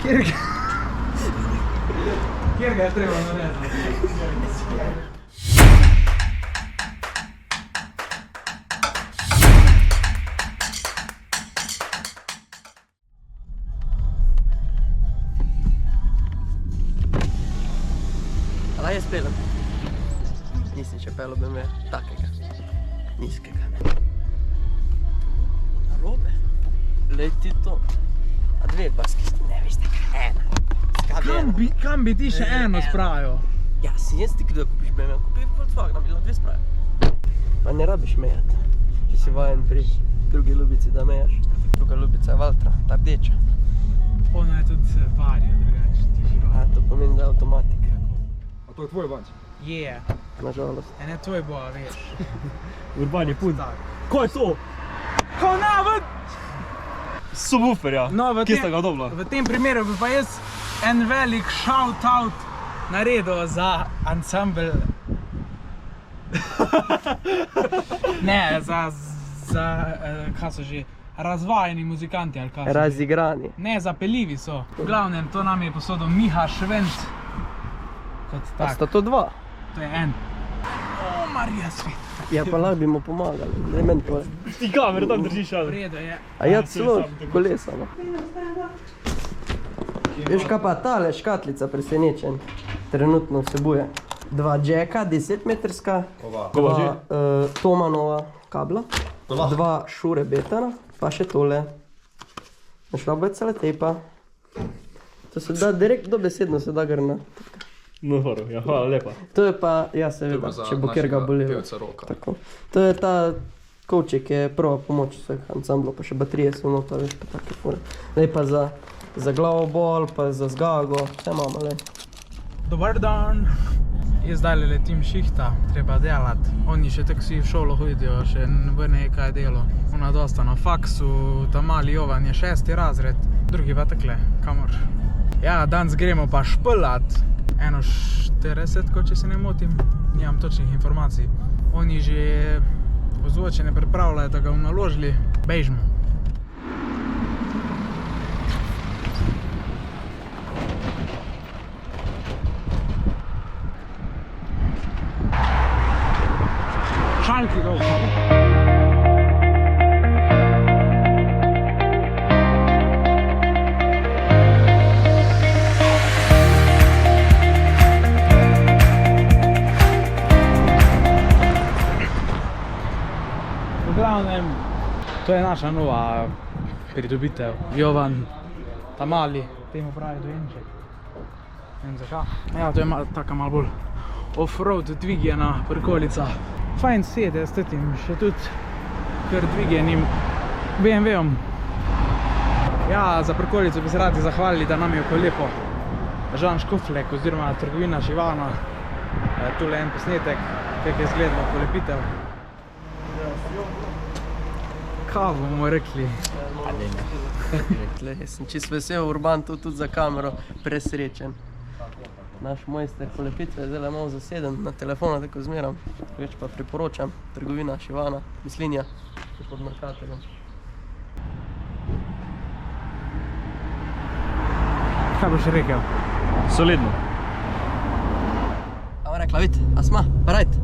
Kjer ga je treba narediti? Daj jaz pelem. Nisem še pelil BMW takega. Niskega. Narobe. Leti to. A dve paski ste, ne veš tega, ena. Kam bi ti še eno spravil? Ja, si jaz ti kdo kupiš BMW, kupi Volkswagen, bi lahko dve spravil. Pa ne rabiš mejati. Če si vajen pri drugi lubici, da mejaš. Druga lubica je Valtra, ta rdeča. Ona je tudi varja drugače, ti živa. A to pomeni, da je avtomatik. A to je tvoj vanč? Je. Nažalost. Ne tvoj bo, veš. Urban je pun. Kaj je to? Ko navad! Subwoofer, ja. No, Kje sta ga dobila? V tem primeru bi pa jaz en velik shout-out naredil za ansambl. Ne, za kaj so že, razvajeni muzikanti ali kaj so že. Razigrani. Ne, zapeljivi so. V glavnem, to nam je posodil Miha Švent. Kot A tak. sta to dva? To je en. O, Marija svet. Ja, pa lahko bi mu pomagali. Zdaj meni to. Ti kamere tam držiš, ali? V redu je. A ja, celo kolesa, no. Veš kaj pa tale škatlica presenečen trenutno vsebuje? Dva jacka, 10-metrska, dva Tomanova kabla, dva Shure betana, pa še tole. Šrobec selotejpa. To se da direkt dobesedno se da grna. No, hvala, ja, hvala lepa. To je pa, ja seveda, če bo kjer ga bolelo. Tako. To je ta kovček, je prva pomoč vseh ansamblov, pa še baterije so noto, veš, pa take fore. Zdaj pa za glavobol, pa za zgago, vse imamo, le. Dobar dan. Jaz zdaj letim šihta, treba delat. Oni še tako vsi v šolo hodijo, še v nekaj delo. Ona dosta na faksu, ta mali Jovan je 6. razred, drugi pa takle, kamor. Ja, danes gremo pa špelat. 41, če se ne motim, nimam točnih informacij. Oni že ozvočene pripravljajo, da ga bomo naložili. Bežmo. Šalki go. V glavnem, to je naša nova pridobitev. Jovan, ta mali, temu pravi dojenček. Ne vem zakaj. Ja, to je taka malo bolj off-road dvigjena prikolica. Fajn sede s tem, še tudi kar dvigenim BMW-om. Ja, za prikolico bi se radi zahvalili, da nam je oko lepo Žan Škoflek oziroma trgovina Šivana. Tule en posnetek, kako je izgledalo polepitev. Kaj bomo rekli? Jaz sem čisto vesel, Urban tudi za kamero, presrečen. Naš mojster polepitve je zdaj malo zaseden na telefonu, tako zmeram. Več pa priporočam, trgovina Šivana, Mislinja, pod Mercatorjem. Kaj boš rekel? Solidno. A vam rekla, vidite, a sma, parajt.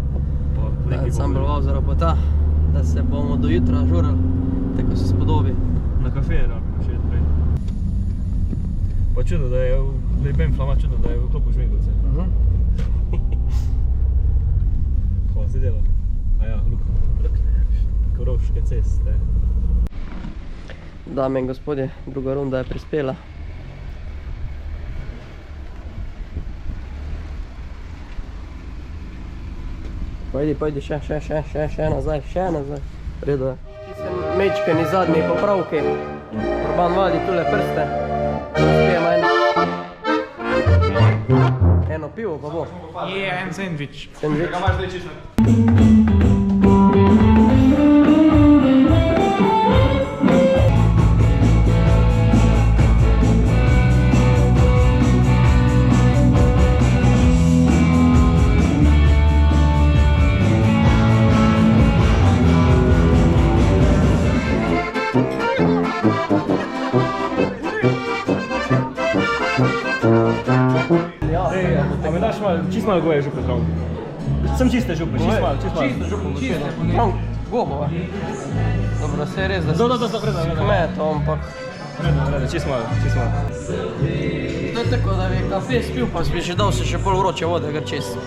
Ansambl Vavzera pa ta, da se bomo do jutra žurali, tako se spodobi. Na kafe rabimo še prej. Pa čudo, da je Ben Flama čudo, da je v klopu Žmigovce. Hvala se dela. A ja, Koroške ceste. Dame in gospodje, druga runda je prispela. Pojdi, še nazaj. V redu je. Ti sem mečkani zadnji popravki. Urban vadi tule prste. Spijemo eno pivo pa bo. Je en sandvič. Sandvič. Ga imaš zdaj čisto? čist malo goje župe prav. Sem čiste župe, čist malo. Prav, gobova. Dobro, se je res, da si kmet, ampak... Vrede, čist malo. To je tako, da bi kafe spil, pa bi že dal se še bolj vroče vode, ker čist.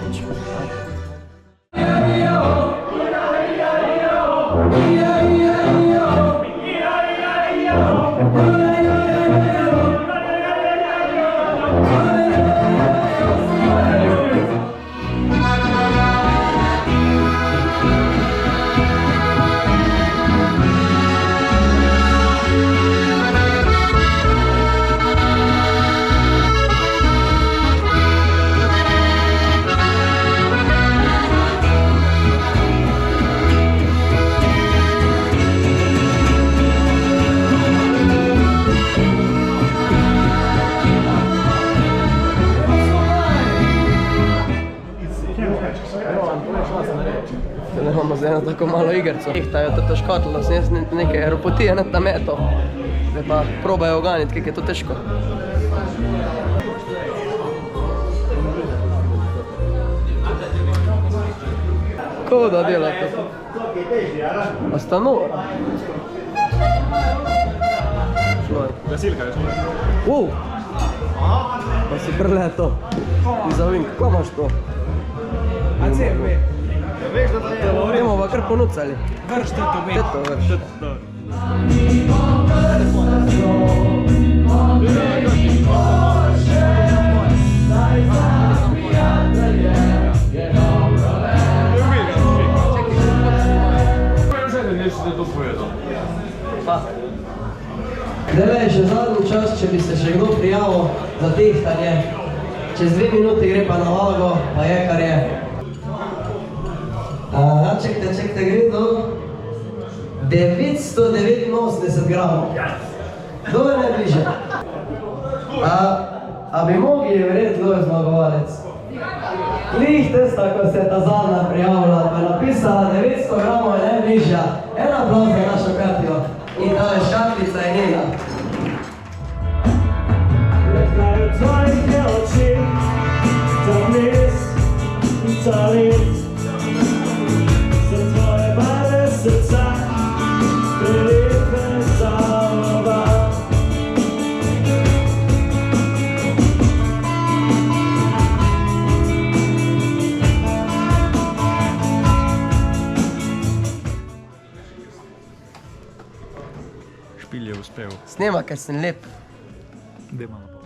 Imamo zdaj eno tako malo igrco. Ihtajo to škatlo, sem jaz nekaj ropotije nad nameto. Zdaj pa probajo oganiti, kako je to težko. Kako da delate? A sta nor? Gasilka je šlo. Pa si preleto. Ti zavim, kako imaš to? A CFB? Bomo pa kar ponucali. Vrš to bi. To vrš. Zdaj je še zadnji čas, če bi se še kdo prijavil za tehtanje. Čez 2 minuti gre pa na vago, pa je kar je. Aha, čekajte, gre do 989 gramov. Kdo je najbližje? A bi mogli verjeti, kdo je zmagovalec? Glih testa, ko se je ta zadnja prijavila, pa je napisala 900 gramov je najbližja. En aplauz za našo Katjo. In tale škatlica je njena. Špil je uspel. Snema, ker sem lep. Dej malo pa.